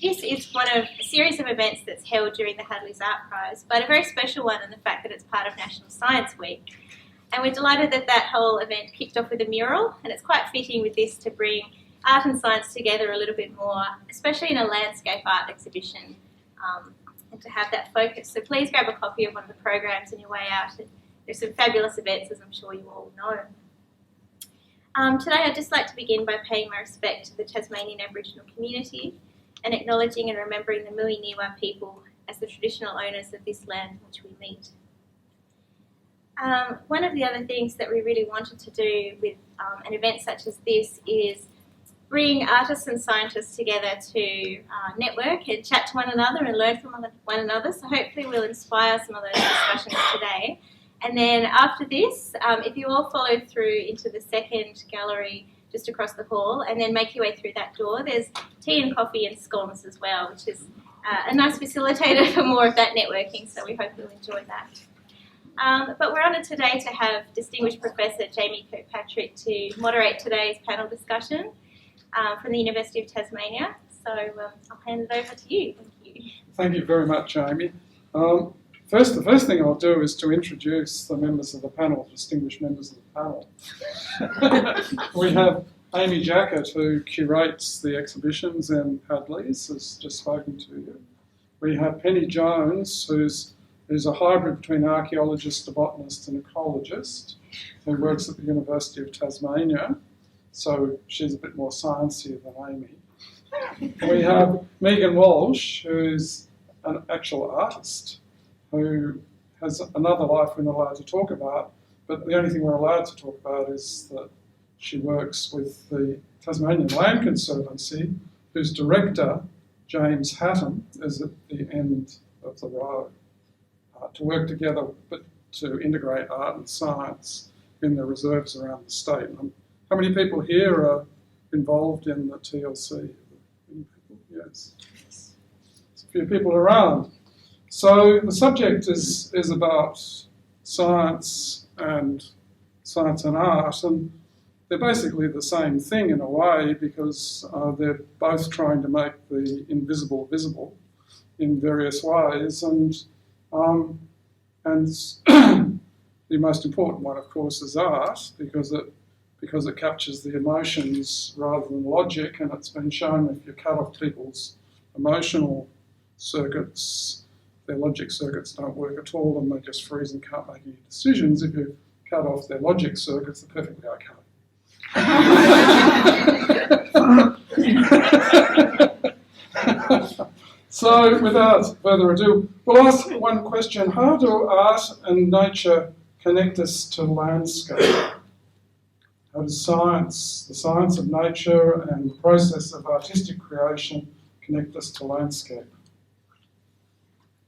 This is one of a series of events that's held during the Hadley's Art Prize, but a very special one in the fact that it's part of National Science Week. And we're delighted that that whole event kicked off with a mural, and it's quite fitting with this to bring art and science together a little bit more, especially in a landscape art exhibition, and to have that focus. So please grab a copy of one of the programs on your way out. There's some fabulous events, as I'm sure you all know. Today I'd just like to begin by paying my respect to the Tasmanian Aboriginal community and acknowledging and remembering the Muiniwa people as the traditional owners of this land in which we meet. One of the other things that we really wanted to do with an event such as this is bring artists and scientists together to network and chat to one another and learn from one another. So hopefully we'll inspire some of those discussions today. And then after this, if you all follow through into the second gallery just across the hall and then make your way through that door, there's tea and coffee and scones as well, which is a nice facilitator for more of that networking, so we hope you'll enjoy that. But we're honoured today to have distinguished Professor Jamie Kirkpatrick to moderate today's panel discussion from the University of Tasmania. So I'll hand it over to you. Thank you. Thank you very much, Amy. The first thing I'll do is to introduce the members of the panel, distinguished members of the panel. We have Amy Jackett, who curates the exhibitions in Hadley's, has just spoken to you. We have Penny Jones, who's a hybrid between archaeologist, a botanist and ecologist, who works at the University of Tasmania. So she's a bit more sciencey than Amy. We have Megan Walch, who's an actual artist, who has another life we're not allowed to talk about, but the only thing we're allowed to talk about is that she works with the Tasmanian Land Conservancy, whose director, James Hattam, is at the end of the row, to work together but to integrate art and science in the reserves around the state. How many people here are involved in the TLC? Many people? Yes. There's a few people around. So the subject is about science and art, and they're basically the same thing in a way because they're both trying to make the invisible visible in various ways, and the most important one, of course, is art because it captures the emotions rather than logic, and it's been shown if you cut off people's emotional circuits, their logic circuits don't work at all and they just freeze and can't make any decisions. If you cut off their logic circuits, they're perfectly okay. So without further ado, we'll ask one question. How do art and nature connect us to landscape? How does science, the science of nature and the process of artistic creation connect us to landscape?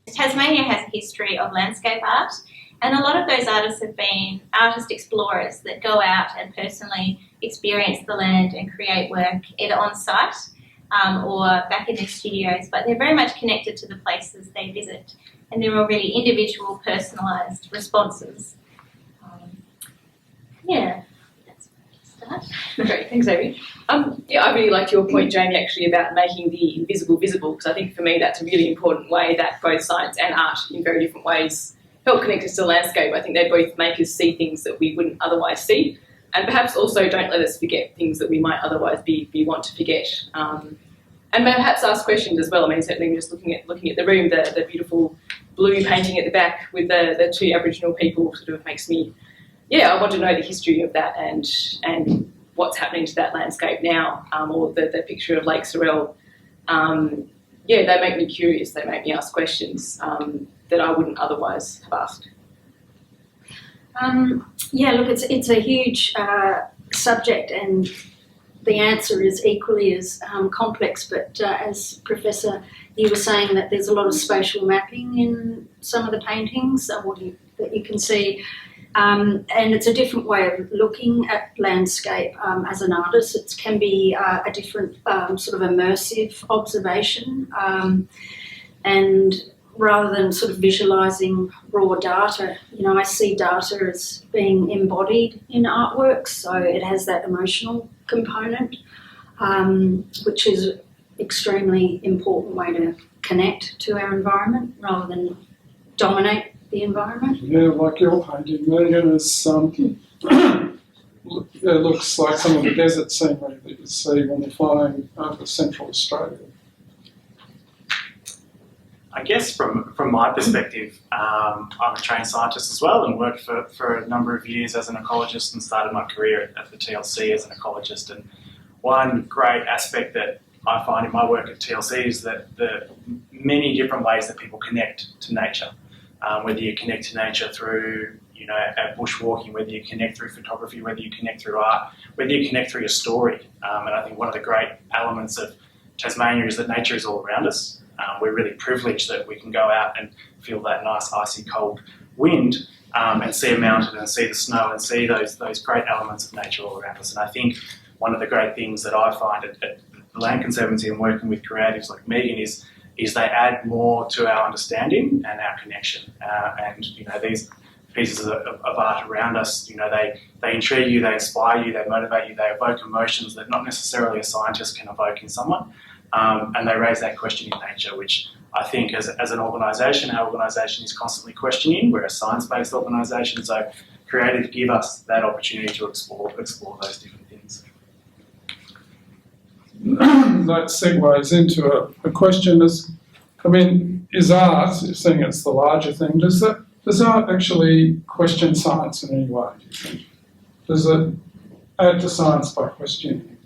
Tasmania has a history of landscape art, and a lot of those artists have been artist explorers that go out and personally experience the land and create work either on site or back in their studios, but they're very much connected to the places they visit, and they're all really individual, personalised responses. Yeah. Great, thanks, Amy. I really liked your point, Jamie, actually, about making the invisible visible, because I think for me that's a really important way that both science and art, in very different ways, help connect us to the landscape. I think they both make us see things that we wouldn't otherwise see, and perhaps also don't let us forget things that we might otherwise be want to forget. And perhaps ask questions as well. I mean, certainly just looking at the room, the beautiful blue painting at the back with the two Aboriginal people sort of makes me, I want to know the history of that and what's happening to that landscape now, or the picture of Lake Sorell. They make me curious. They make me ask questions that I wouldn't otherwise have asked. It's a huge subject, and the answer is equally as complex. But as Professor, you were saying that there's a lot of spatial mapping in some of the paintings that you can see. And it's a different way of looking at landscape as an artist. It can be a different sort of immersive observation, and rather than sort of visualising raw data, I see data as being embodied in artworks, so it has that emotional component, which is extremely important way to connect to our environment rather than dominate the environment. Yeah, like your painting, Megan, is it looks like some of the desert scenery that you see when you're flying over Central Australia. I guess from my perspective, I'm a trained scientist as well and worked for a number of years as an ecologist and started my career at the TLC as an ecologist. And one great aspect that I find in my work at TLC is that the many different ways that people connect to nature. Whether you connect to nature through, bushwalking, whether you connect through photography, whether you connect through art, whether you connect through your story. And I think one of the great elements of Tasmania is that nature is all around us. We're really privileged that we can go out and feel that nice icy cold wind and see a mountain and see the snow and see those great elements of nature all around us. And I think one of the great things that I find at the Land Conservancy and working with creatives like Megan is they add more to our understanding and our connection. And these pieces of art around us, they intrigue you, they inspire you, they motivate you, they evoke emotions that not necessarily a scientist can evoke in someone. And they raise that question in nature, which I think as an organisation, our organisation is constantly questioning. We're a science-based organisation, so creative give us that opportunity to explore those different things. That segues into a question is art, seeing it's the larger thing, does art actually question science in any way, do you think? Does it add to science by questioning it?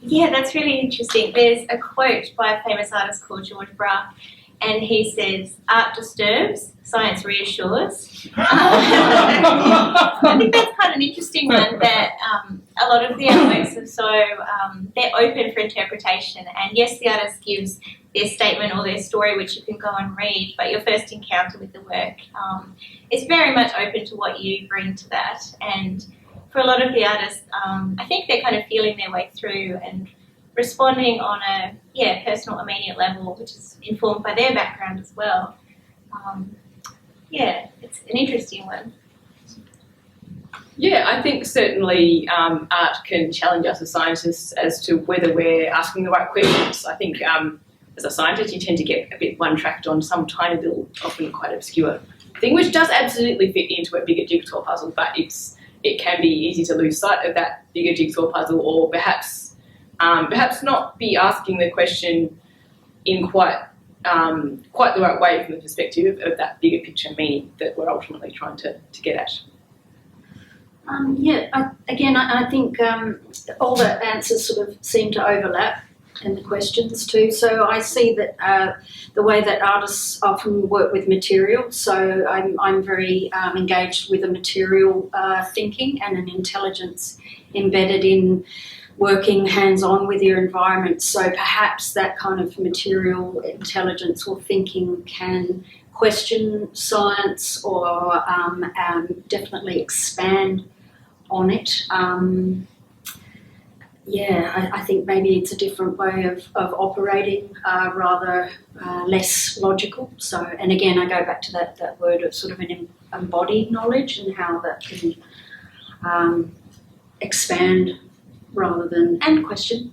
Yeah, that's really interesting. There's a quote by a famous artist called George Braque, and he says, "Art disturbs, science reassures." I think that's quite an interesting one, that a lot of the artworks are so, they're open for interpretation, and yes, the artist gives their statement or their story, which you can go and read, but your first encounter with the work is very much open to what you bring to that. And for a lot of the artists, I think they're kind of feeling their way through and responding on a personal, immediate level, which is informed by their background as well. It's an interesting one. Yeah, I think certainly art can challenge us as scientists as to whether we're asking the right questions. I think as a scientist, you tend to get a bit one-tracked on some tiny little, often quite obscure thing, which does absolutely fit into a bigger jigsaw puzzle, but it can be easy to lose sight of that bigger jigsaw puzzle, or perhaps not be asking the question in quite the right way from the perspective of that bigger picture meaning that we're ultimately trying to get at. I think all the answers sort of seem to overlap in the questions too. So I see that the way that artists often work with material, so I'm very engaged with a material thinking and an intelligence embedded in working hands-on with your environment. So perhaps that kind of material intelligence or thinking can question science or definitely expand on it. I think maybe it's a different way of operating, rather less logical. So, and again, I go back to that word of sort of an embodied knowledge and how that can expand rather than and question.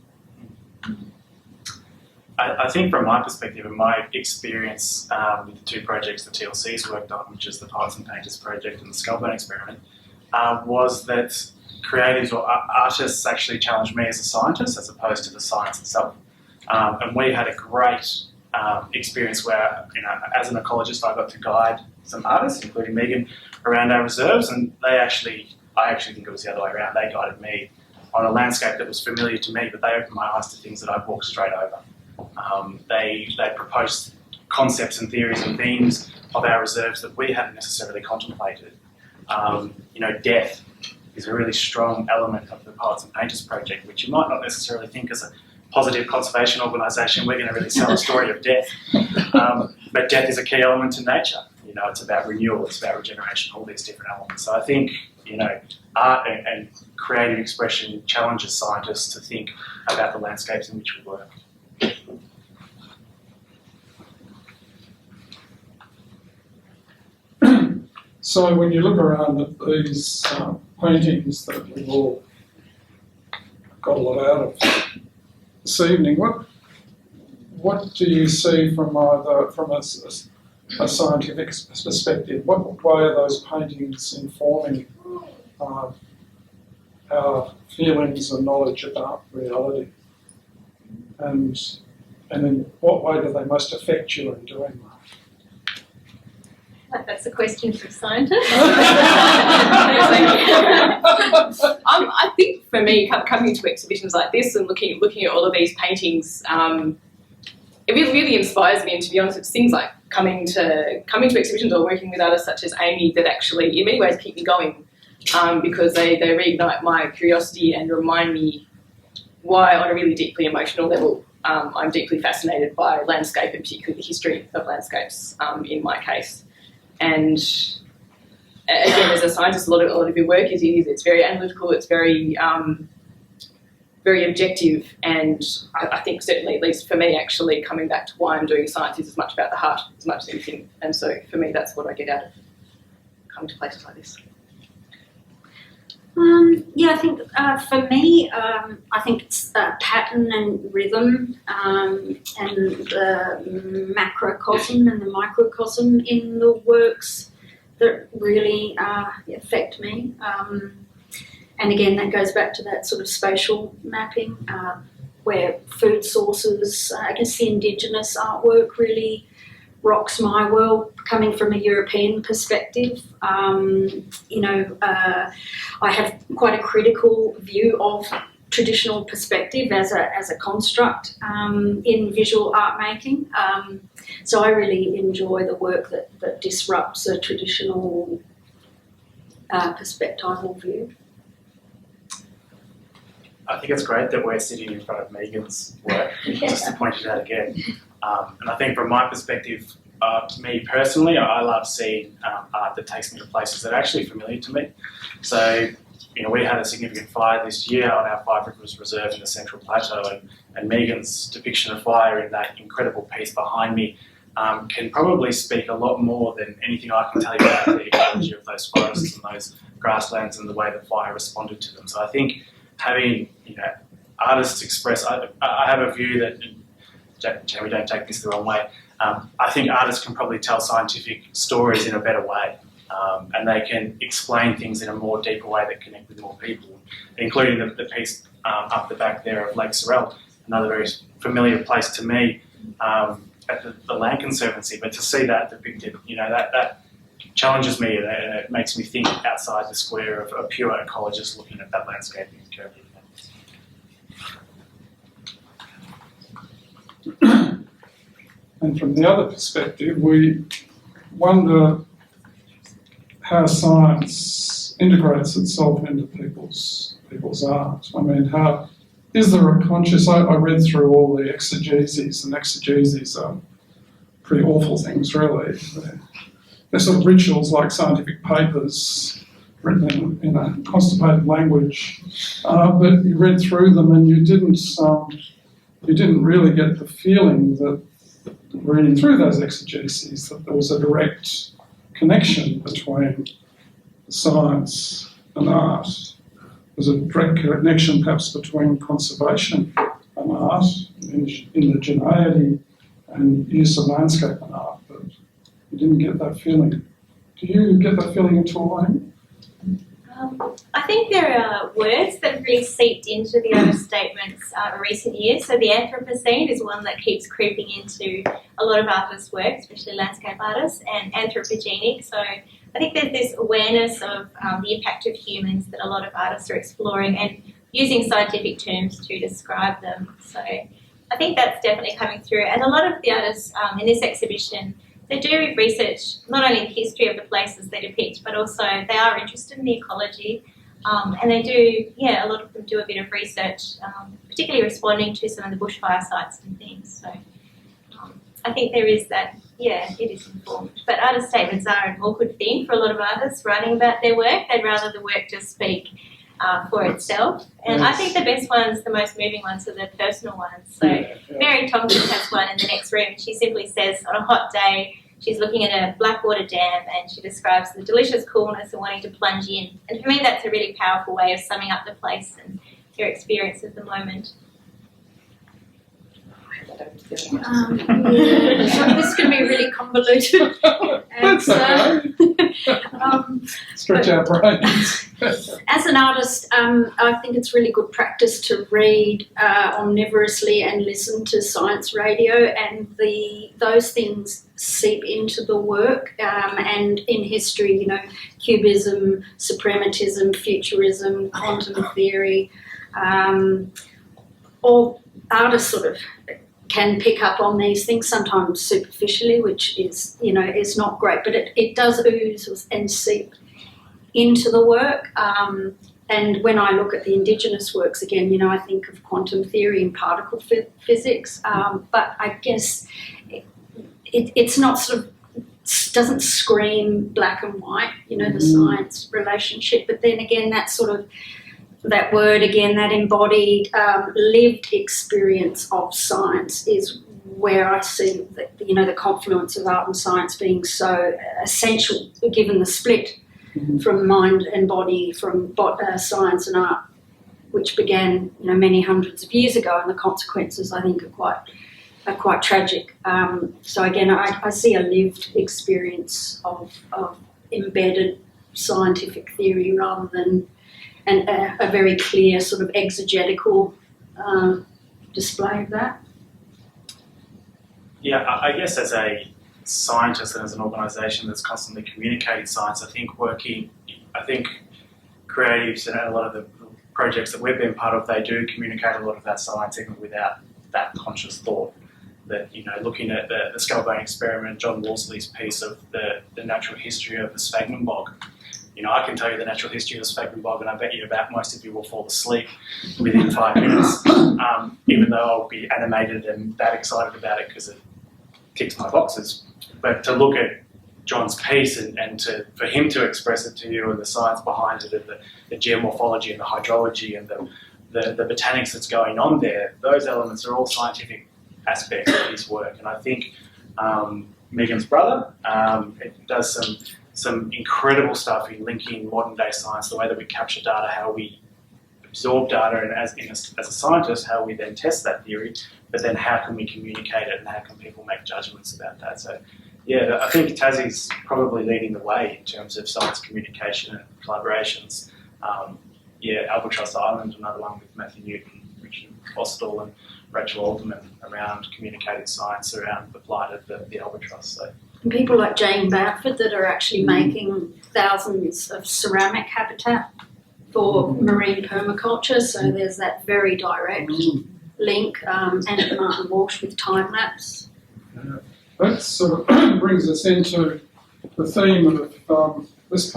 I think from my perspective and my experience with the two projects the TLC's worked on, which is the Poets and Painters project and the Skullbone experiment, was that creatives or artists actually challenged me as a scientist as opposed to the science itself. And we had a great experience where, as an ecologist, I got to guide some artists, including Megan, around our reserves, and I actually think it was the other way around. They guided me on a landscape that was familiar to me, but they opened my eyes to things that I'd walked straight over. They proposed concepts and theories and themes of our reserves that we hadn't necessarily contemplated. Death is a really strong element of the Poets and Painters project, which you might not necessarily think as a positive conservation organisation we're going to really sell a story of death. But death is a key element to nature. It's about renewal, it's about regeneration, all these different elements. So I think, art and creative expression challenges scientists to think about the landscapes in which we work. So when you look around at these paintings that we've all got a lot out of, this evening. What do you see from a scientific perspective? What way are those paintings informing our feelings and knowledge about reality? And in what way do they most affect you in doing that? Like that's a question for scientists. I think for me, coming to exhibitions like this and looking at all of these paintings, it really inspires me. And to be honest, it's things like coming to exhibitions or working with artists such as Amy that actually, in many ways, keep me going because they reignite my curiosity and remind me why, on a really deeply emotional level, I'm deeply fascinated by landscape and particularly the history of landscapes. In my case. And again, as a scientist, a lot of your work it's very analytical, it's very very objective, and I think certainly, at least for me, actually coming back to why I'm doing science is as much about the heart as much as anything. And so for me, that's what I get out of coming to places like this. I think for me, I think it's pattern and rhythm and the macrocosm and the microcosm in the works that really affect me. And again, that goes back to that sort of spatial mapping where food sources, I guess the Indigenous artwork really rocks my world, coming from a European perspective. I have quite a critical view of traditional perspective as a construct in visual art making. So I really enjoy the work that disrupts a traditional perspectival view. I think it's great that we're sitting in front of Megan's work, just to point it out again. And I think from my perspective, me personally, I love seeing art that takes me to places that are actually familiar to me. So, we had a significant fire this year on our Five Rivers Reserve in the Central Plateau, and Megan's depiction of fire in that incredible piece behind me can probably speak a lot more than anything I can tell you about the ecology of those forests and those grasslands and the way the fire responded to them. So I think having artists express, I have a view that, Jamie, don't take this the wrong way, I think artists can probably tell scientific stories in a better way, and they can explain things in a more deeper way that connect with more people, including the piece up the back there of Lake Sorell, another very familiar place to me at the Land Conservancy. But to see that depicted, that challenges me, and it makes me think outside the square of a pure ecologist looking at that landscape in curator. And from the other perspective, we wonder how science integrates itself into people's art. I mean, is there a conscious? I read through all the exegeses, and exegeses are pretty awful things, really. They're sort of rituals like scientific papers written in a constipated language, but you read through them and you didn't really get the feeling that reading through those exegeses that there was a direct connection between science and art. There's a direct connection perhaps between conservation and art, indigeneity and use of landscape and art, but you didn't get that feeling. Do you get that feeling at all, Amy? I think there are words that have really seeped into the other statements in recent years. So the Anthropocene is one that keeps creeping into a lot of artists' work, especially landscape artists, and anthropogenic. So I think there's this awareness of the impact of humans that a lot of artists are exploring and using scientific terms to describe them. So I think that's definitely coming through. And a lot of the artists in this exhibition, they do research not only the history of the places they depict, but also they are interested in the ecology. And they do, a lot of them do a bit of research, particularly responding to some of the bushfire sites and things. So I think there is that, it is informed. But artist statements are an awkward thing for a lot of artists writing about their work. They'd rather the work just speak for itself. And I think the best ones, the most moving ones, are the personal ones. So Mary Thompson has one in the next room. She simply says, on a hot day, she's looking at a Blackwater dam and she describes the delicious coolness and wanting to plunge in. And for me, that's a really powerful way of summing up the place and your experience at the moment. Yeah, so this can be really convoluted. That's okay. Stretch our brains. As an artist, I think it's really good practice to read omnivorously and listen to science radio, and those things seep into the work. And in history, you know, cubism, suprematism, futurism, quantum theory, all artists sort of can pick up on these things, sometimes superficially, which is, you know, is not great, but it does ooze and seep into the work. And when I look at the Indigenous works again, you know, I think of quantum theory and particle physics, but I guess it's not sort of, doesn't scream black and white, you know, the science relationship, but then again, that sort of, that word again, that embodied lived experience of science is where I see that, you know, the confluence of art and science being so essential, given the split from mind and body, from science and art, which began, you know, many hundreds of years ago, and the consequences, I think, are quite tragic. So again, I see a lived experience of embedded scientific theory rather than a very clear sort of exegetical display of that. Yeah, I guess as a scientist and as an organisation that's constantly communicating science, I think creatives and a lot of the projects that we've been part of, they do communicate a lot of that science even without that conscious thought. That, you know, looking at the skull bone experiment, John Wolseley's piece of the natural history of the sphagnum bog. You know, I can tell you the natural history of the sphagnum bog, and I bet you most of you will fall asleep within 5 minutes, even though I'll be animated and that excited about it because it ticks my boxes. But to look at John's piece and for him to express it to you and the science behind it and the geomorphology and the hydrology and the botanics that's going on there, those elements are all scientific aspects of his work. And I think Megan's brother it does some incredible stuff in linking modern day science, the way that we capture data, how we absorb data, and as a scientist, how we then test that theory, but then how can we communicate it and how can people make judgments about that. So yeah, I think Tassie's probably leading the way in terms of science communication and collaborations. Albatross Island, another one with Matthew Newton, Richard Fostel and Rachel Alderman around communicating science around the plight of the albatross. So. And people like Jane Bamford that are actually making thousands of ceramic habitat for marine permaculture, so there's that very direct link, and Martin Walsh with time lapse. That sort of brings us into the theme of this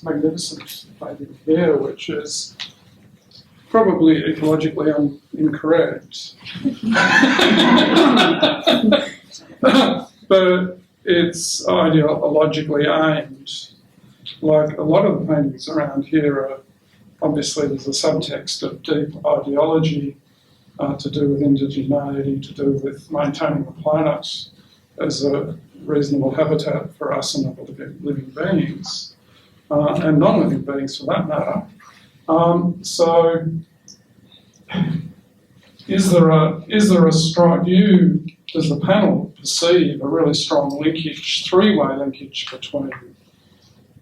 magnificent painting here, which is probably ecologically incorrect. But it's ideologically aimed. Like a lot of the paintings around here are, obviously there's a subtext of deep ideology to do with indigeneity, to do with maintaining the planet as a reasonable habitat for us and other living beings, and non-living beings for that matter. So is there a strong view, does the panel perceive a really strong linkage, three-way linkage between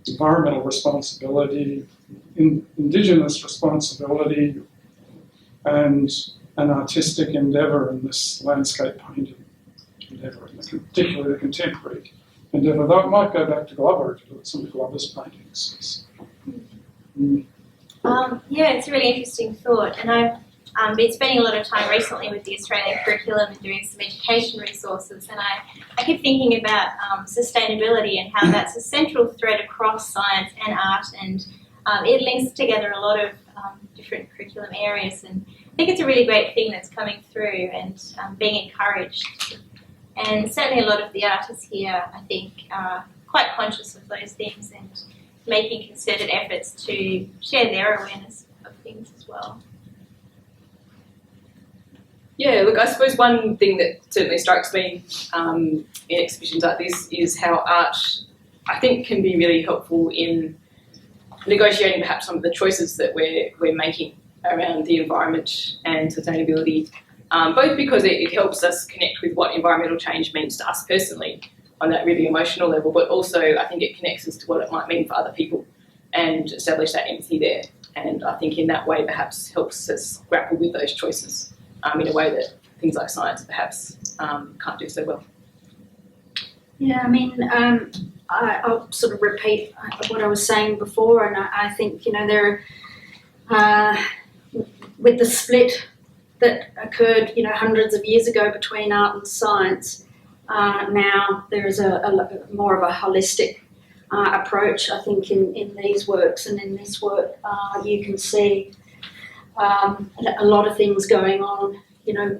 environmental responsibility, Indigenous responsibility, and an artistic endeavour in this landscape painting endeavour, particularly the contemporary endeavour? Though it might go back to Glover to look at some of Glover's paintings. It's a really interesting thought, and I've been spending a lot of time recently with the Australian curriculum and doing some education resources, and I keep thinking about sustainability and how that's a central thread across science and art, and it links together a lot of different curriculum areas, and I think it's a really great thing that's coming through and being encouraged. And certainly a lot of the artists here, I think, are quite conscious of those things and making concerted efforts to share their awareness of things as well. Yeah, look, I suppose one thing that certainly strikes me in exhibitions like this is how art, I think, can be really helpful in negotiating perhaps some of the choices that we're making around the environment and sustainability. both because it helps us connect with what environmental change means to us personally on that really emotional level, but also I think it connects us to what it might mean for other people and establish that empathy there. And I think in that way perhaps helps us grapple with those choices in a way that things like science perhaps can't do so well. Yeah, I mean, I'll sort of repeat what I was saying before, and I think, you know, there, with the split that occurred, you know, hundreds of years ago between art and science, now there is a more of a holistic approach, I think, in these works, and in this work you can see a lot of things going on, you know,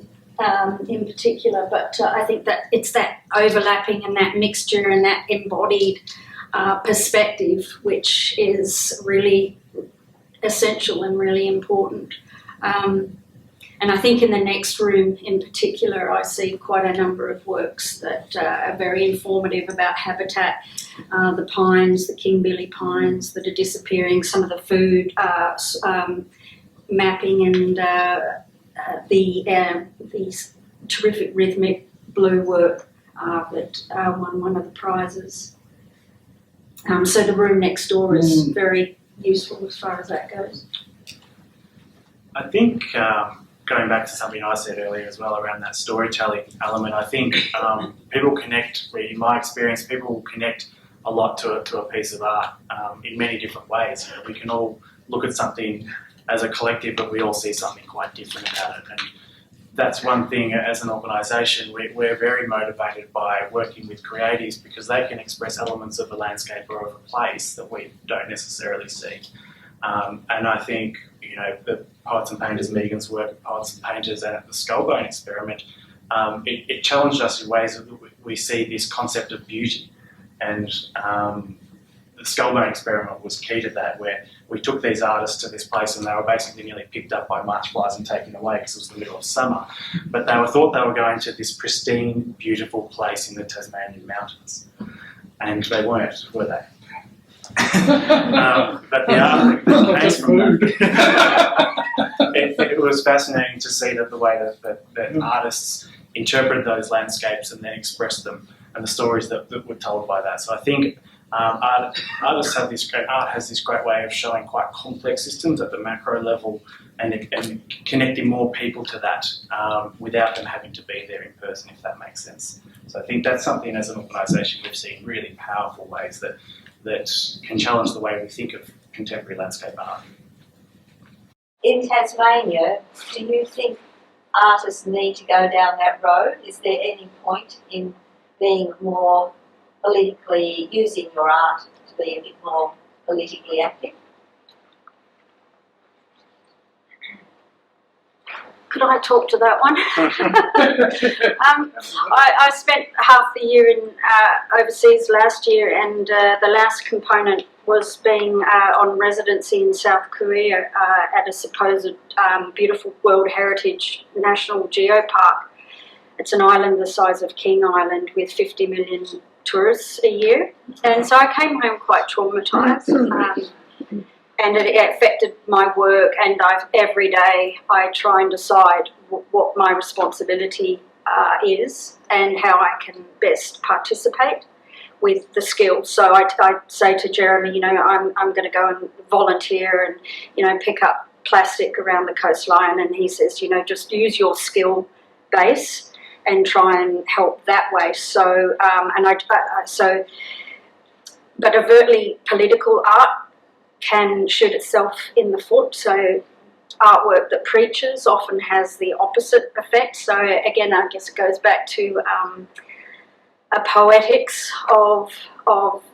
in particular, but I think that it's that overlapping and that mixture and that embodied perspective which is really essential and really important. And I think in the next room in particular, I see quite a number of works that are very informative about habitat, the pines, the kingbilly pines that are disappearing, some of the food mapping, and these terrific rhythmic blue work that won one of the prizes. So the room next door is very useful as far as that goes. I think going back to something I said earlier as well around that storytelling element, I think people connect, in my experience, people connect a lot to a piece of art in many different ways. You know, we can all look at something as a collective, but we all see something quite different about it. And that's one thing as an organisation, we're very motivated by working with creatives because they can express elements of a landscape or of a place that we don't necessarily see. And I think, you know, the Poets and Painters, Megan's work at Poets and Painters and at the Skullbone experiment, it challenged us in ways that we see this concept of beauty. And the Skullbone experiment was key to that, where we took these artists to this place and they were basically nearly picked up by March flies and taken away because it was the middle of summer. But they thought they were going to this pristine, beautiful place in the Tasmanian mountains. And they weren't, were they? But the art came from that. It was fascinating to see that the way that artists interpreted those landscapes and then expressed them, and the stories that were told by that. So I think artists have this great, art has this great way of showing quite complex systems at the macro level and connecting more people to that without them having to be there in person, if that makes sense. So I think that's something as an organisation we've seen really powerful ways that can challenge the way we think of contemporary landscape art. In Tasmania, do you think artists need to go down that road? Is there any point in being more politically, using your art to be a bit more politically active? Could I talk to that one? I spent half the year in overseas last year, and the last component was being on residency in South Korea at a supposed beautiful World Heritage National Geopark. It's an island the size of King Island with 50 million tourists a year. And so I came home quite traumatised. And it affected my work, and every day I try and decide what my responsibility is and how I can best participate with the skills. So I say to Jeremy, you know, I'm going to go and volunteer and, you know, pick up plastic around the coastline, and he says, you know, just use your skill base and try and help that way. So but overtly political art can shoot itself in the foot. So artwork that preaches often has the opposite effect. So again, I guess it goes back to a poetics of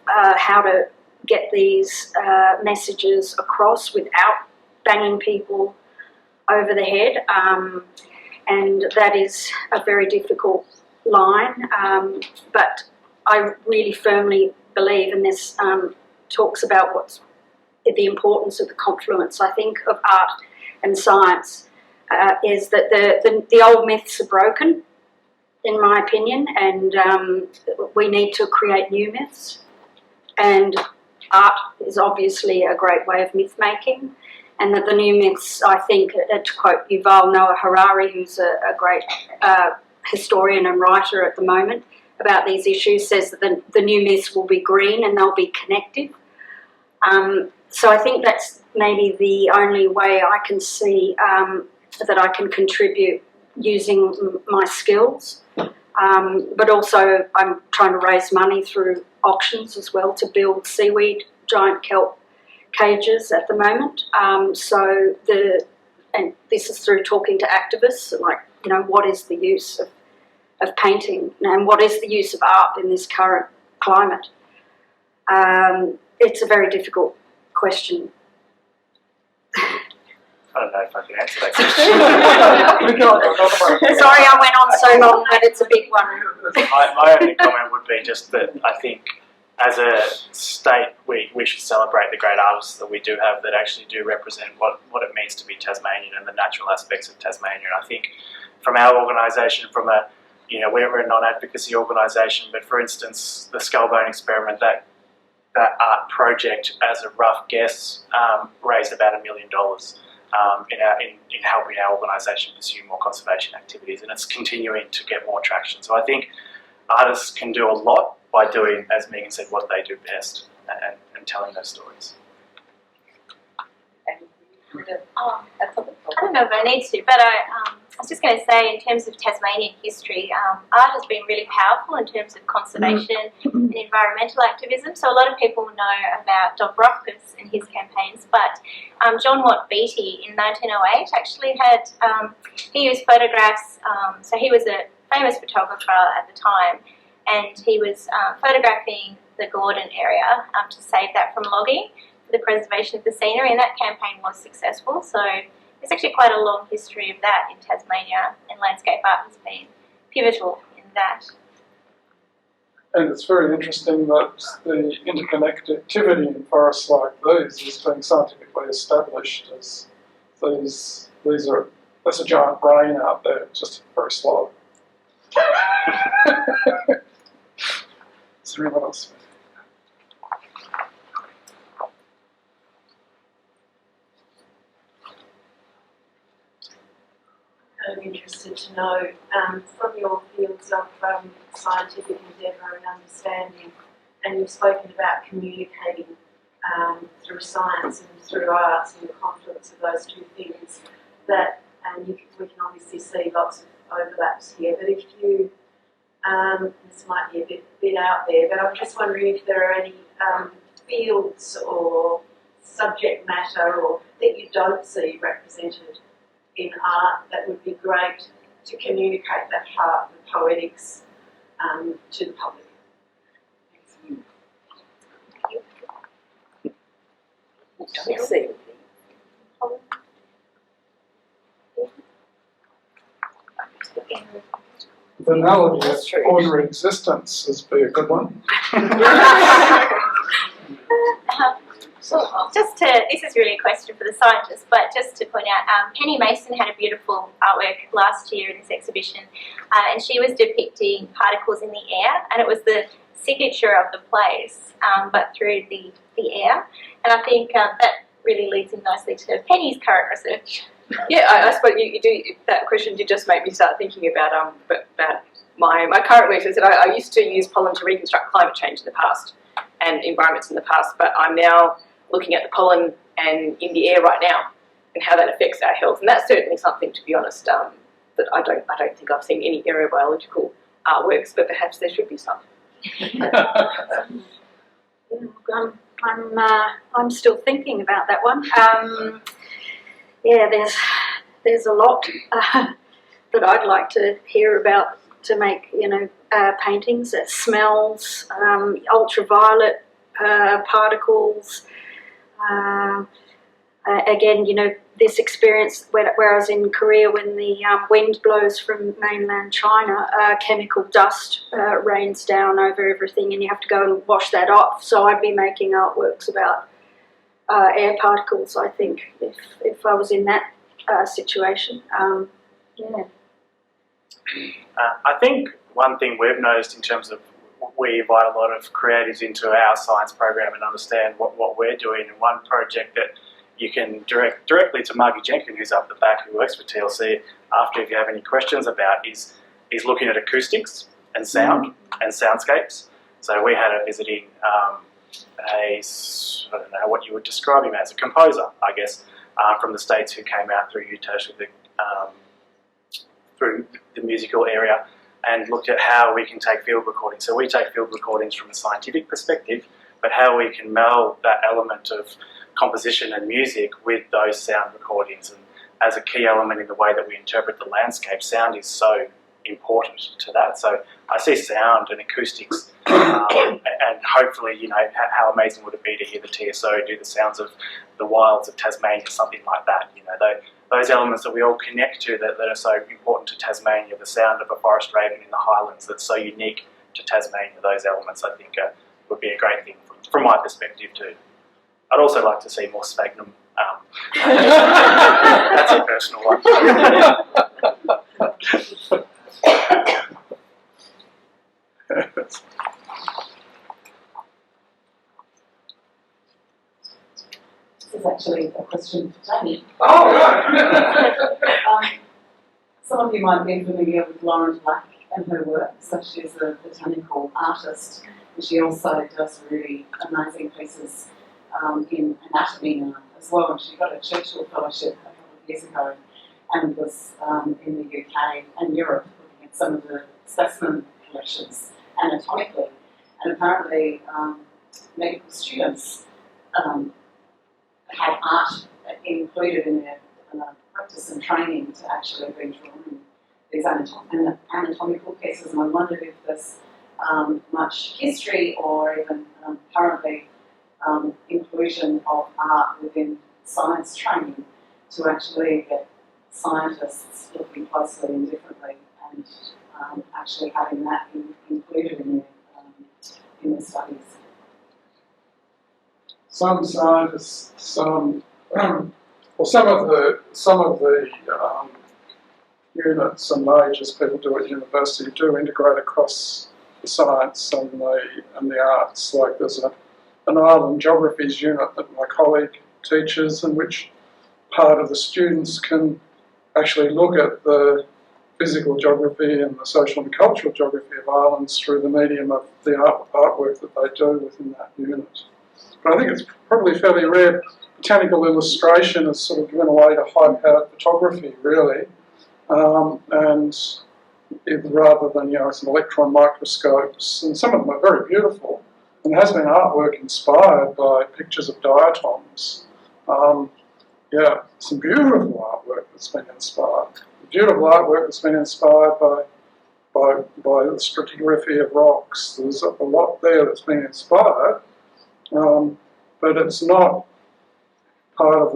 how to get these messages across without banging people over the head. And that is a very difficult line. But I really firmly believe, and this talks about what's the importance of the confluence, I think, of art and science, is that the old myths are broken, in my opinion, and we need to create new myths. And art is obviously a great way of myth making, and that the new myths, I think, to quote Yuval Noah Harari, who's a great historian and writer at the moment about these issues, says that the new myths will be green and they'll be connective. So I think that's maybe the only way I can see that I can contribute using my skills. But also I'm trying to raise money through auctions as well to build seaweed giant kelp cages at the moment. And this is through talking to activists, like, you know, what is the use of painting and what is the use of art in this current climate? It's a very difficult question. I don't know if I can answer that question. Sorry I went on so long, but it's a big one. My only comment would be just that I think as a state we should celebrate the great artists that we do have that actually do represent what it means to be Tasmanian and the natural aspects of Tasmania. And I think from our organisation, we're a non-advocacy organisation, but for instance, the Skullbone experiment, that art project, as a rough guess, raised about $1 million in helping our organisation pursue more conservation activities, and it's continuing to get more traction. So I think artists can do a lot by doing, as Megan said, what they do best and telling those stories. I don't know if I need to, but I was just going to say, in terms of Tasmanian history, art has been really powerful in terms of conservation and environmental activism. So a lot of people know about Dobrovskis and his campaigns, but John Watt Beatty in 1908 actually had, he used photographs, so he was a famous photographer at the time, and he was photographing the Gordon area to save that from logging, for the preservation of the scenery, and that campaign was successful. So there's actually quite a long history of that in Tasmania, and landscape art has been pivotal in that. And it's very interesting that the interconnectivity in forests like these is being scientifically established as there's a giant brain out there, just very slow. Is there anyone else? I'm interested to know from your fields of scientific endeavour and understanding, and you've spoken about communicating through science and through arts and the confluence of those two things, that we can obviously see lots of overlaps here, but if you, this might be a bit out there, but I'm just wondering if there are any fields or subject matter or that you don't see represented in art that would be great to communicate that heart, the poetics, to the public. The analogy of ordinary existence would be a good one. This is really a question for the scientists, but just to point out, Penny Mason had a beautiful artwork last year in this exhibition, and she was depicting particles in the air, and it was the signature of the place, but through the air. And I think that really leads in nicely to Penny's current research. Yeah, I suppose you do. That question did just make me start thinking about my current work. Is that I used to use pollen to reconstruct climate change in the past and environments in the past, but I'm now looking at the pollen and in the air right now and how that affects our health. And that's certainly something, to be honest, that I don't think I've seen any aerobiological artworks, but perhaps there should be some. I'm still thinking about that one. There's a lot that I'd like to hear about to make, paintings. Smells, ultraviolet particles. Again, this experience where I was in Korea when the wind blows from mainland China, chemical dust rains down over everything and you have to go and wash that off. So I'd be making artworks about air particles, I think, if I was in that situation. I think one thing we've noticed in terms of we invite a lot of creatives into our science program and understand what we're doing. And one project that you can direct directly to Margie Jenkins, who's up the back, who works for TLC, after if you have any questions about is looking at acoustics and sound and soundscapes. So we had a visiting I don't know what you would describe him as, a composer, I guess, from the States, who came out through UTASH with through the musical area and looked at how we can take field recordings. So we take field recordings from a scientific perspective, but how we can meld that element of composition and music with those sound recordings. And as a key element in the way that we interpret the landscape, sound is so important to that. So I see sound and acoustics, and hopefully, you know, how amazing would it be to hear the TSO do the sounds of the wilds of Tasmania, something like that. You know, those elements that we all connect to that are so important to Tasmania, the sound of a forest raven in the highlands that's so unique to Tasmania, those elements I think would be a great thing from my perspective too. I'd also like to see more sphagnum. That's a personal one. This is actually a question for Daim. Oh, right. Some of you might be familiar with Lauren Black and her work, so she's a botanical artist, and she also does really amazing pieces in anatomy now as well. And she got a Churchill Fellowship a couple of years ago and was in the UK and Europe looking at some of the specimen collections anatomically. And apparently medical students had art included in their practice and training to actually be drawing these anatomical pieces. And I wondered if there's much history or even currently inclusion of art within science training to actually get scientists looking closely and differently and actually having that included in their studies. Some scientists, some of the units and majors people do at university do integrate across the science and the arts. Like there's an island geographies unit that my colleague teaches, in which part of the students can actually look at the physical geography and the social and cultural geography of islands through the medium of the artwork that they do within that unit. But I think it's probably fairly rare. Botanical illustration has sort of given way to high-powered photography, really, and rather than some electron microscopes, and some of them are very beautiful. And there has been artwork inspired by pictures of diatoms. Some beautiful artwork that's been inspired. Beautiful artwork that's been inspired by the stratigraphy of rocks. There's a lot there that's been inspired, but it's not part of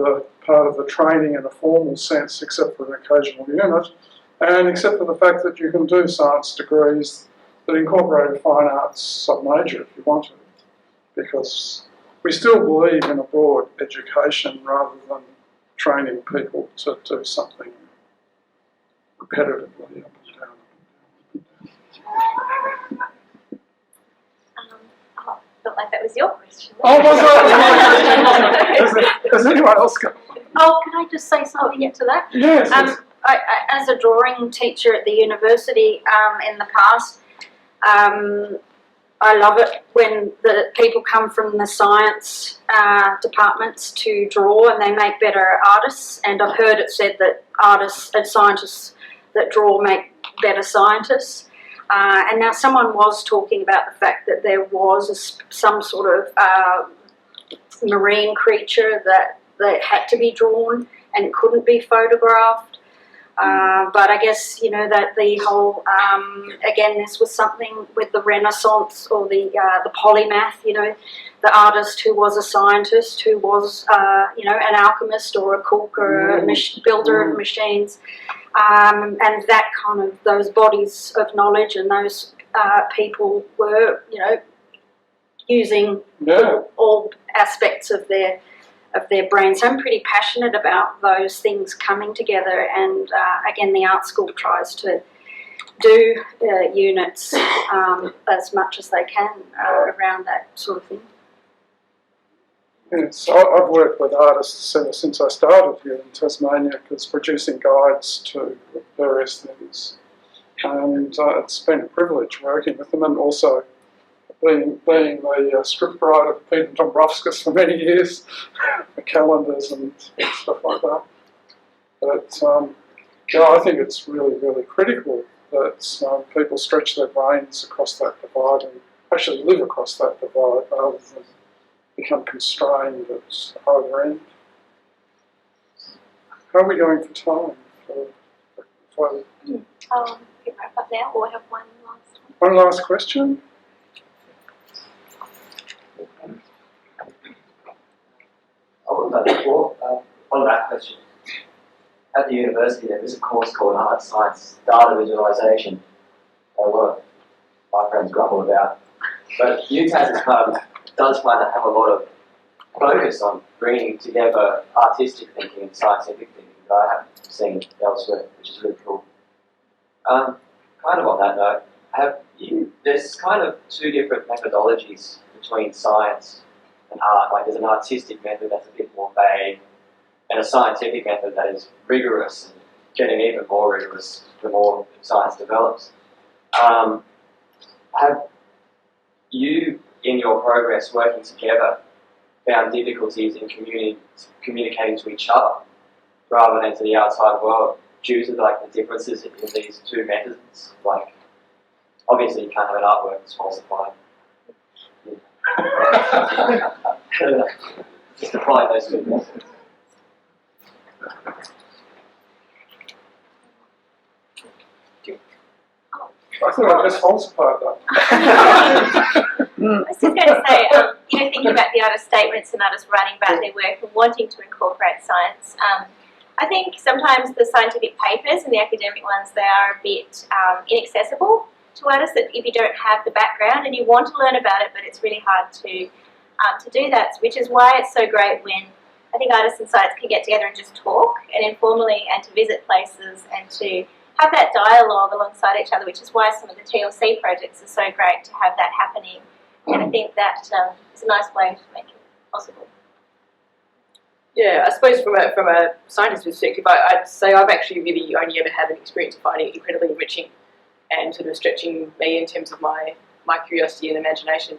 the training in a formal sense, except for an occasional unit, and except for the fact that you can do science degrees that incorporate a fine arts sub-major if you want to, because we still believe in a broad education rather than training people to do something repetitively up and down. Felt like that was your question. Oh, was that? Does anyone else go? Oh, can I just say something to that? Yes. I, as a drawing teacher at the university in the past, I love it when the people come from the science departments to draw, and they make better artists. And I've heard it said that artists and scientists that draw make better scientists. And now someone was talking about the fact that there was some sort of marine creature that had to be drawn and couldn't be photographed. But I guess, that the whole, again, this was something with the Renaissance or the polymath, the artist who was a scientist, who was, an alchemist or a cook or a builder of machines. And that kind of, those bodies of knowledge and those people were, using all aspects of their brain. So I'm pretty passionate about those things coming together, and again, the art school tries to do units as much as they can around that sort of thing. Yes, I've worked with artists ever since I started here in Tasmania, because producing guides to various things. And it's been a privilege working with them, and also being the script writer for Photo.Nebraska for many years, for calendars and stuff like that. But yeah, I think it's really, really critical that people stretch their brains across that divide and actually live across that divide rather than become constrained at either end. How are we going for time? We wrap up now, or have one last one? One last question. On that question, at the university there is a course called Art Science Data Visualization. A lot of my friends grumble about, but UTAS does find to have a lot of focus on bringing together artistic thinking and scientific thinking that I haven't seen elsewhere, which is really cool. Kind of on that note, there's kind of two different methodologies between science and art. Like there's an artistic method that's a bit more vague, and a scientific method that is rigorous and getting even more rigorous the more science develops. Have you, in your progress working together, found difficulties in communicating to each other rather than to the outside world due to like the differences in these two methods? Like, obviously you can't have an artwork that's falsified. Just apply those two methods. I thought I just falsified that. I was just going to say, thinking about the artist statements and artists writing about their work and wanting to incorporate science, I think sometimes the scientific papers and the academic ones, they are a bit inaccessible to artists, that if you don't have the background and you want to learn about it, but it's really hard to do that, which is why it's so great when I think artists and science can get together and just talk and informally, and to visit places and to have that dialogue alongside each other, which is why some of the TLC projects are so great to have that happening. And I think that is a nice way to make it possible. Yeah, I suppose from a scientist perspective, I'd say I've actually really only ever had an experience of finding it incredibly enriching and sort of stretching me in terms of my curiosity and imagination.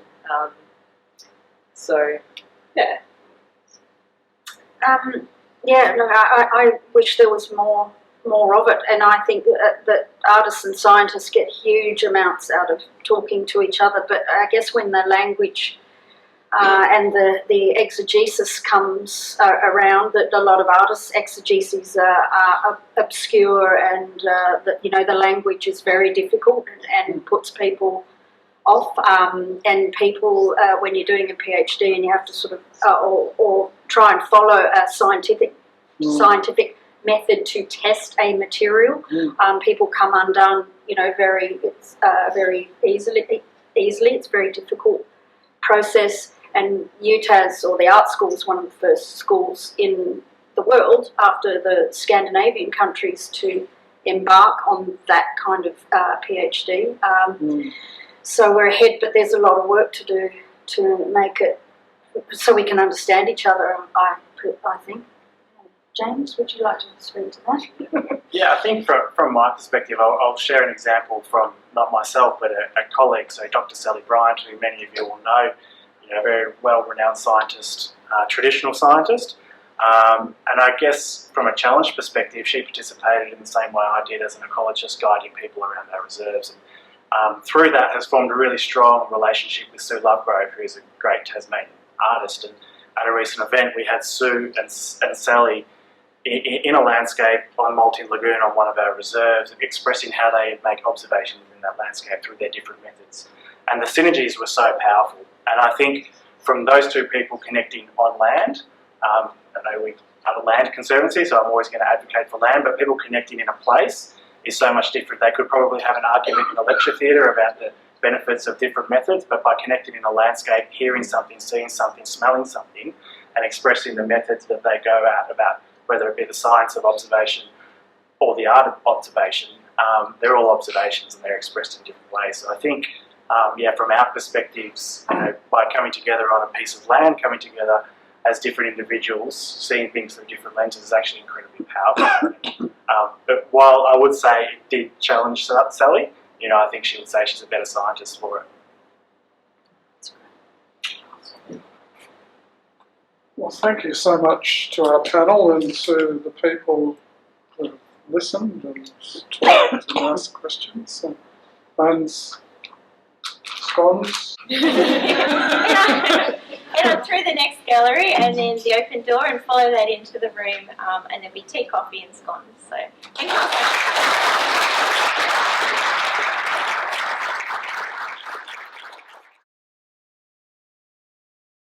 So, yeah. Look, I wish there was more of it, and I think that artists and scientists get huge amounts out of talking to each other, but I guess when the language and the exegesis comes around, that a lot of artists' exegeses are obscure, and the language is very difficult and puts people off, and people when you're doing a PhD and you have to sort of or try and follow a scientific method to test a material, people come undone, very easily. It's a very difficult process, and UTAS, or the art school, is one of the first schools in the world after the Scandinavian countries to embark on that kind of PhD. So we're ahead, but there's a lot of work to do to make it so we can understand each other, I think. James, would you like to speak to that? Yeah, I think from my perspective, I'll share an example from not myself, but a colleague, so Dr. Sally Bryant, who many of you will know, a very well-renowned scientist, traditional scientist. And I guess from a challenge perspective, she participated in the same way I did as an ecologist, guiding people around our reserves. And through that has formed a really strong relationship with Sue Lovegrove, who is a great Tasmanian artist. And at a recent event, we had Sue and Sally in a landscape on Maltin Lagoon on one of our reserves, expressing how they make observations in that landscape through their different methods. And the synergies were so powerful. And I think from those two people connecting on land, I know we have a land conservancy, so I'm always going to advocate for land, but people connecting in a place is so much different. They could probably have an argument in a lecture theatre about the benefits of different methods, but by connecting in a landscape, hearing something, seeing something, smelling something, and expressing the methods that they go at about, whether it be the science of observation or the art of observation, they're all observations and they're expressed in different ways. So I think, from our perspectives, by coming together on a piece of land, coming together as different individuals, seeing things through different lenses is actually incredibly powerful. But while I would say it did challenge Sally, I think she would say she's a better scientist for it. Well, thank you so much to our panel and to the people who have listened and talked and asked questions. So, buns, scones. Head up through the next gallery and then the open door and follow that into the room, and there'll be tea, coffee and scones. So thank you.